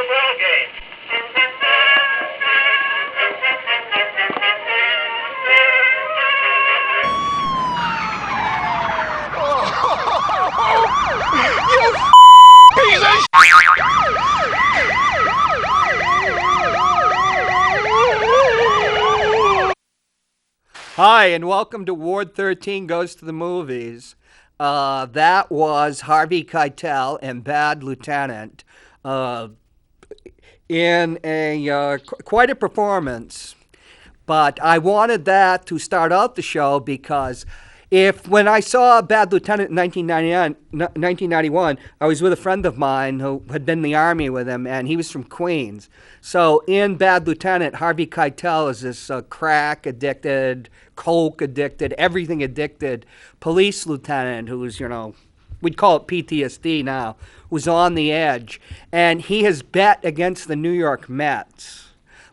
the ball game. Hi, and welcome to Ward 13 Goes to the Movies. That was Harvey Keitel and Bad Lieutenant in quite a performance. But I wanted that to start out the show because when I saw Bad Lieutenant in 1991, I was with a friend of mine who had been in the Army with him, and he was from Queens. So in Bad Lieutenant, Harvey Keitel is this crack-addicted, coke-addicted, everything-addicted police lieutenant who's, we'd call it PTSD now, was on the edge. And he has bet against the New York Mets.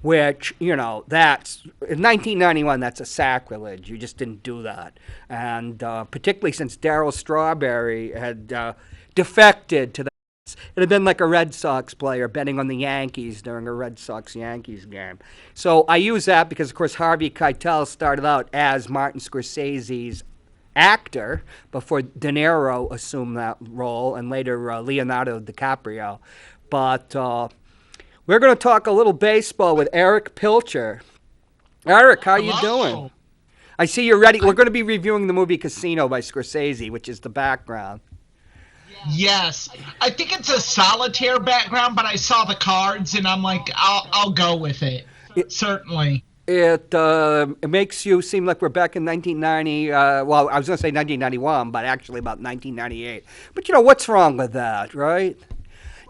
Which, that's, in 1991, that's a sacrilege. You just didn't do that. And particularly since Darryl Strawberry had defected to the Mets, it had been like a Red Sox player betting on the Yankees during a Red Sox-Yankees game. So I use that because, of course, Harvey Keitel started out as Martin Scorsese's actor before De Niro assumed that role, and later Leonardo DiCaprio. But we're going to talk a little baseball with Eric Pilcher. Eric, how you doing? I see you're ready. We're going to be reviewing the movie Casino by Scorsese, which is the background. Yes. I think it's a solitaire background, but I saw the cards, and I'm like, I'll go with it. Certainly. It makes you seem like we're back in 1990. Well, I was going to say 1991, but actually about 1998. But, what's wrong with that, right?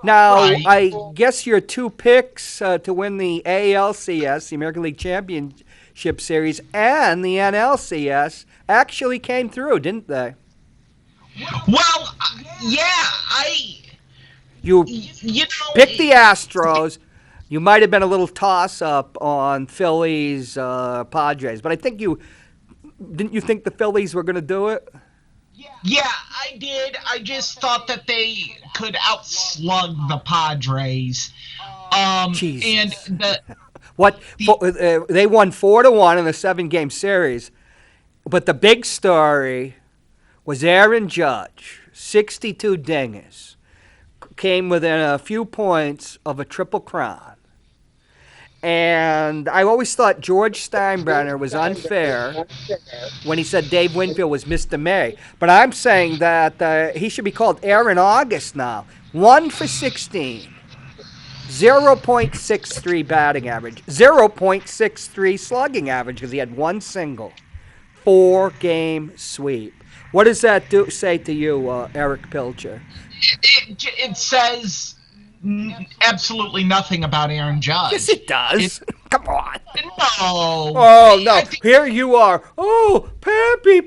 Now, Right. I guess your two picks to win the ALCS, the American League Championship Series, and the NLCS actually came through, didn't they? Well, yeah, You you know, picked the Astros. You might have been a little toss-up on Phillies, Padres, but didn't you think the Phillies were going to do it? yeah, I did. I just thought that they could outslug the Padres. Jesus. And They won 4-1 in a 7-game series, but the big story was Aaron Judge, 62 dingers, came within a few points of a triple crown. And I always thought George Steinbrenner was unfair when he said Dave Winfield was Mr. May. But I'm saying that he should be called Aaron August now. 1 for 16. 0.63 batting average. 0.63 slugging average because he had one single. 4-game sweep. What does that say to you, Eric Pilcher? it says absolutely nothing about Aaron Judge. Yes, it does. Come on. No. Oh, no. Here you are. Oh, Pappy,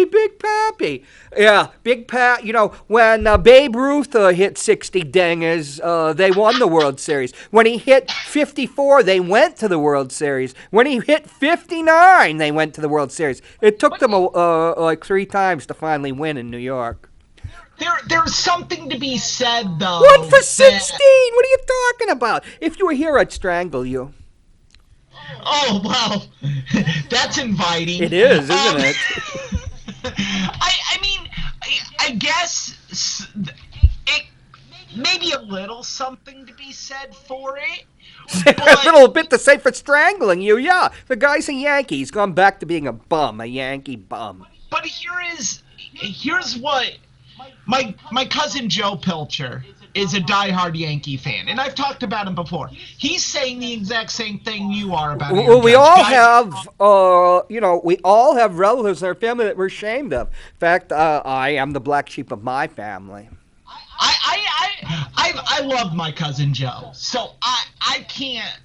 Big Pappy. Yeah, Big Pat. When Babe Ruth hit 60 dingers, they won the World Series. When he hit 54, they went to the World Series. When he hit 59, they went to the World Series. It took them like 3 times to finally win in New York. There's something to be said, though. 1 for 16? What are you talking about? If you were here, I'd strangle you. Oh, well, that's inviting. It is, isn't it? I mean, I guess it maybe a little something to be said for it. A little bit to say for strangling you, yeah. The guy's a Yankee. He's gone back to being a bum, a Yankee bum. But here's what my cousin Joe Pilcher is a diehard Yankee fan, and I've talked about him before. He's saying the exact same thing you are about Aaron Well, we Judge. all have relatives in our family that we're ashamed of. In fact, I am the black sheep of my family. I love my cousin Joe, so I can't.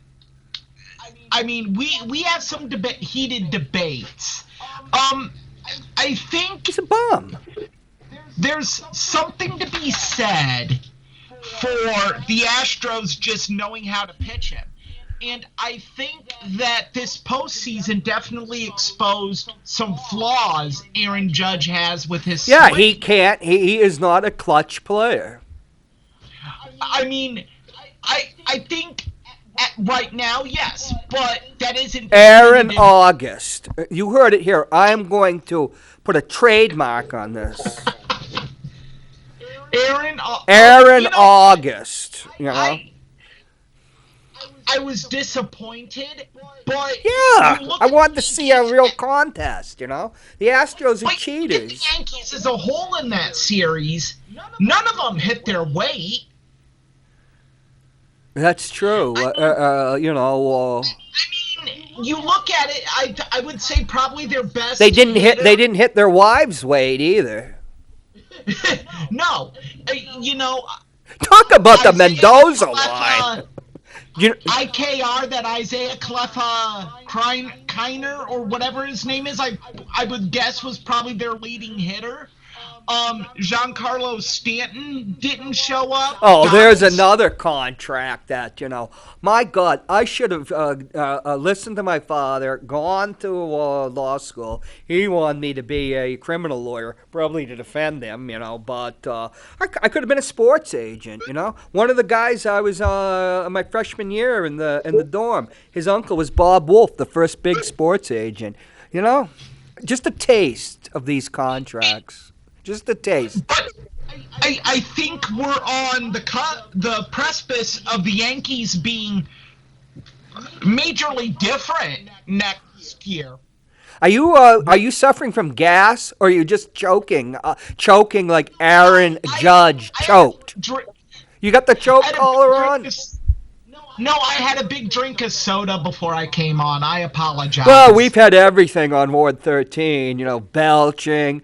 I mean, we have some heated debates. I think He's a bum. there's something to be said for the Astros just knowing how to pitch him. And I think that this postseason definitely exposed some flaws Aaron Judge has with his swing. He can't. He is not a clutch player. I mean, I think right now, yes, but that isn't Aaron definitive. August. You heard it here. I am going to put a trademark on this. Aaron You know, August. You know. I I was disappointed, but Yeah, you look I at wanted to the see a Yankees, real contest. You know, the Astros are but you look at the cheaters. Yankees as a whole in that series. None of them hit their weight. That's true. I You know, mean, you look at it. I would say probably their best they didn't hit. hitter. They didn't hit their wives' weight either. No, you know, Talk about the Isaiah Mendoza line. Cleffa, You, IKR, that Isaiah Cleffa Kiner or whatever his name is, I would guess was probably their leading hitter. Giancarlo Stanton didn't show up. oh, there's Donald's another contract that, you know. My God, I should have listened to my father, gone to law school. He wanted me to be a criminal lawyer, probably to defend him, you know. But I could have been a sports agent, you know. One of the guys I was my freshman year in the dorm, his uncle was Bob Wolf, the first big sports agent. You know, just a taste of these contracts. Just a taste. But I think we're on the precipice of the Yankees being majorly different next year. Are you suffering from gas, or are you just choking? Choking like Aaron Judge I choked. Drink, You got the choke I had a collar big drink on? of, no, I had a big drink of soda before I came on. I apologize. Well, we've had everything on Ward 13. You know, belching,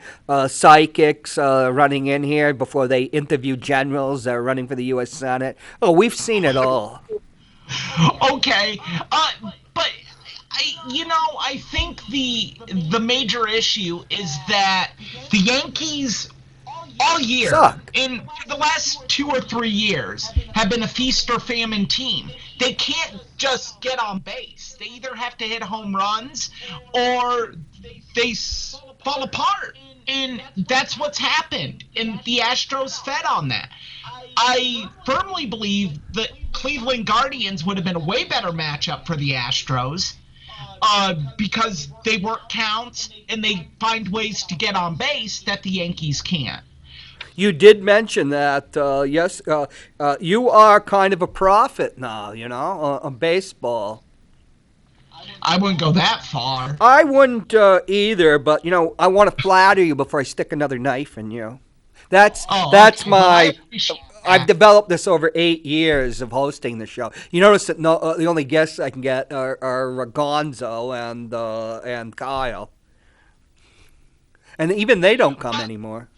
psychics running in here before they interview generals that are running for the U.S. Senate. Oh, we've seen it all. Okay, but I think the major issue is that the Yankees all year, Suck. in the last 2 or 3 years, have been a feast or famine team. They can't just get on base. They either have to hit home runs or they fall apart. And that's what's happened. And the Astros fed on that. I firmly believe that Cleveland Guardians would have been a way better matchup for the Astros. Because they work counts and they find ways to get on base that the Yankees can't. You did mention that, yes, you are kind of a prophet now, you know, on baseball. I wouldn't go that far. I wouldn't either, but, you know, I want to flatter you before I stick another knife in you. That's Okay, well, I my. appreciate I've that. developed this over 8 years of hosting the show. You notice that the only guests I can get are Gonzo and Kyle, and even they don't come anymore.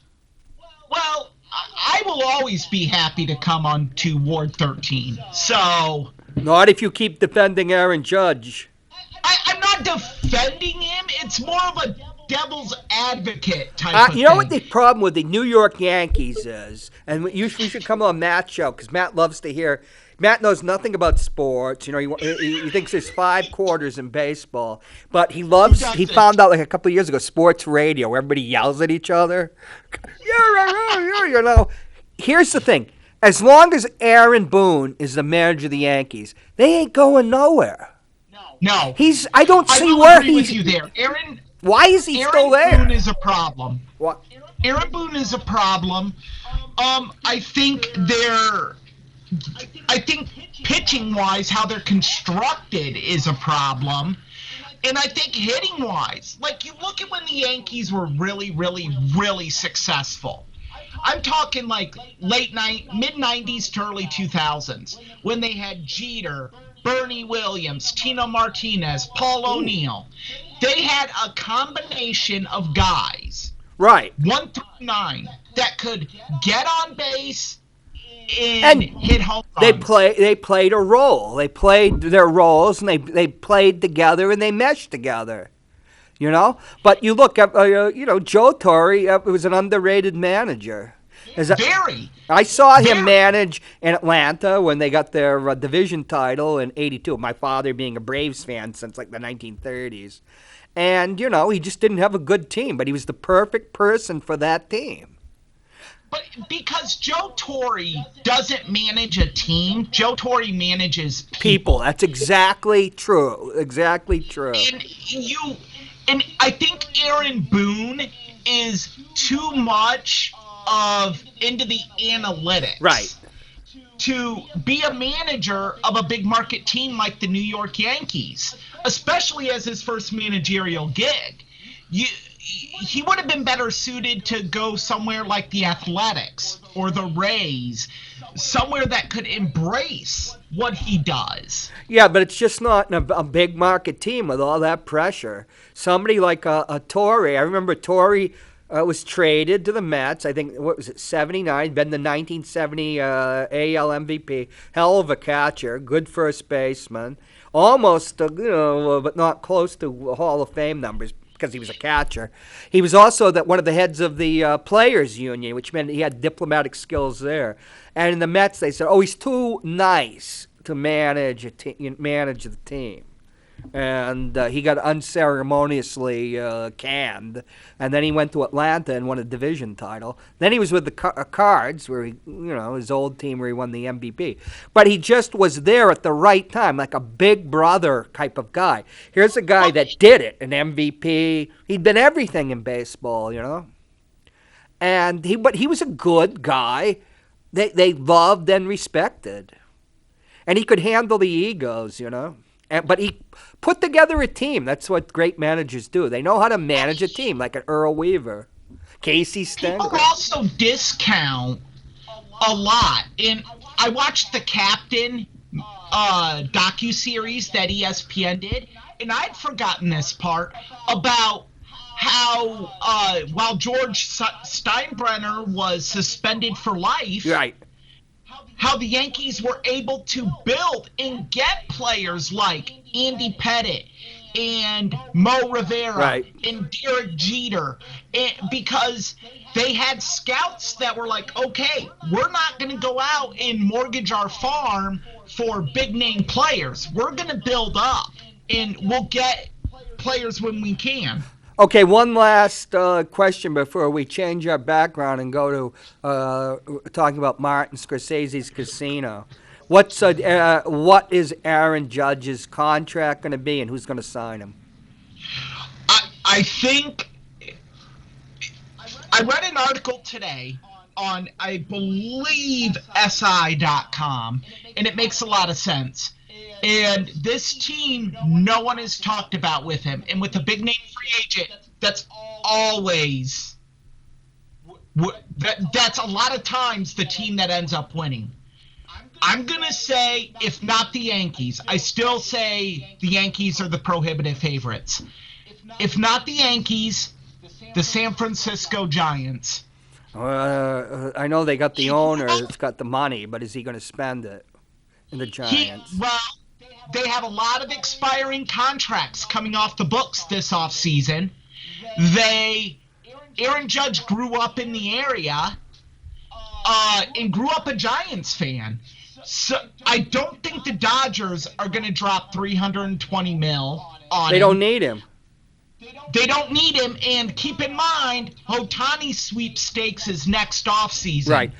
Well, I will always be happy to come on to Ward 13. So Not if you keep defending Aaron Judge. I'm not defending him. It's more of a devil's advocate type of You know thing. what the problem with the New York Yankees is, and we should come on Matt's show because Matt loves to hear. Matt knows nothing about sports. You know, he thinks there's 5 quarters in baseball, but he loves. He found out like a couple of years ago sports radio where everybody yells at each other. Yeah, you know. Here's the thing: as long as Aaron Boone is the manager of the Yankees, they ain't going nowhere. No. I don't I see will where agree with he's. you there. Why is he still there? Boone is a problem. What? Aaron Boone is a problem. I think pitching wise, how they're constructed is a problem. And I think hitting wise, like you look at when the Yankees were really, really, really successful. I'm talking like mid 90s to early 2000s when they had Jeter, Bernie Williams, Tino Martinez, Paul O'Neill. They had a combination of guys, Right. 1 through 9, that could get on base and hit home runs. They played a role. They played their roles, and they played together, and they meshed together. You know, but you look at Joe Torre was an underrated manager. Very. I saw him Very. manage in Atlanta when they got their division title in '82. My father being a Braves fan since like the 1930s, and you know he just didn't have a good team, but he was the perfect person for that team. But because Joe Torre doesn't manage a team, Joe Torre manages people. That's exactly true. Exactly true. And I think Aaron Boone is too much of into the analytics. Right. To be a manager of a big market team like the New York Yankees, especially as his first managerial gig. He would have been better suited to go somewhere like the Athletics or the Rays, somewhere that could embrace what he does. Yeah, but it's just not a big market team with all that pressure. Somebody like a Torre, I remember Torre was traded to the Mets. I think, what was it, 79, been the 1970 AL MVP. Hell of a catcher, good first baseman. Almost, but not close to Hall of Fame numbers, because he was a catcher. He was also one of the heads of the players union, which meant he had diplomatic skills there. And in the Mets, they said, "Oh, he's too nice to manage the team," and he got unceremoniously canned. And then he went to Atlanta and won a division title. Then he was with the Cards, where his old team, where he won the MVP. But he just was there at the right time, like a big brother type of guy. Here's a guy that did it, an MVP. He'd been everything in baseball, And he was a good guy. They loved and respected. And he could handle the egos, But he put together a team. That's what great managers do. They know how to manage a team, like an Earl Weaver, Casey Stengel. People also discount a lot. And I watched the Captain docuseries that ESPN did, and I'd forgotten this part about how while George Steinbrenner was suspended for life, right, how the Yankees were able to build and get players like Andy Pettitte and Mo Rivera, right, and Derek Jeter, because they had scouts that were like, okay, we're not going to go out and mortgage our farm for big name players. We're going to build up, and we'll get players when we can. Okay, one last question before we change our background and go to talking about Martin Scorsese's Casino. What is Aaron Judge's contract going to be, and who's going to sign him? I think I read an article today on, I believe, SI.com, and it makes a lot of sense. And this team, no one has talked about with him. And with a big name free agent, that's always that's a lot of times the team that ends up winning. I'm going to say, if not the Yankees, I still say the Yankees are the prohibitive favorites. If not the Yankees, the San Francisco Giants. I know they got the owner that's got the money, but is he going to spend it in the Giants? They have a lot of expiring contracts coming off the books this offseason. Aaron Judge grew up in the area and grew up a Giants fan. So I don't think the Dodgers are going to drop $320 million on him. They don't need him. They don't need him, and keep in mind, Ohtani sweepstakes is next offseason. Right.